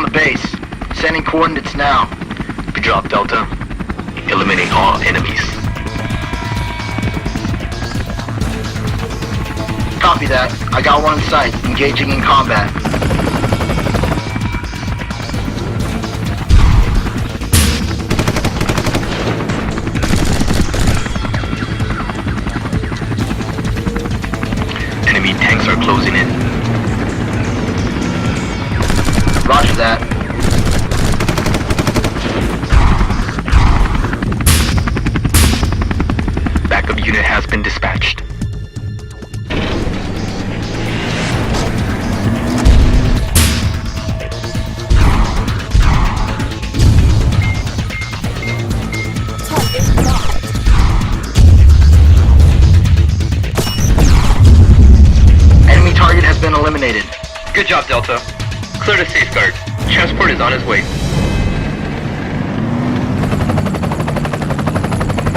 on the base. Sending coordinates now. Good job, Delta. Eliminate all enemies. Copy that. I got one in sight. Engaging in combat. Enemy tanks are closing in. Roger that. Backup unit has been dispatched. Enemy target has been eliminated. Good job, Delta. Clear the safeguard. Transport is on its way.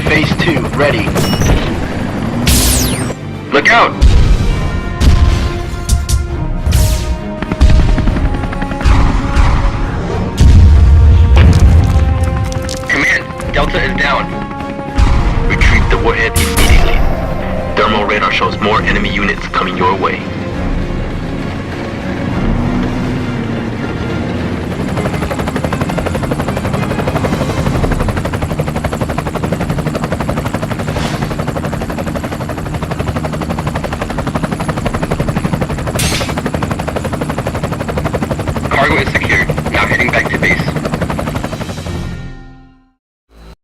Phase 2, ready. Look out! Command, Delta is down. Retrieve the warhead immediately. Thermal radar shows more enemy units coming your way.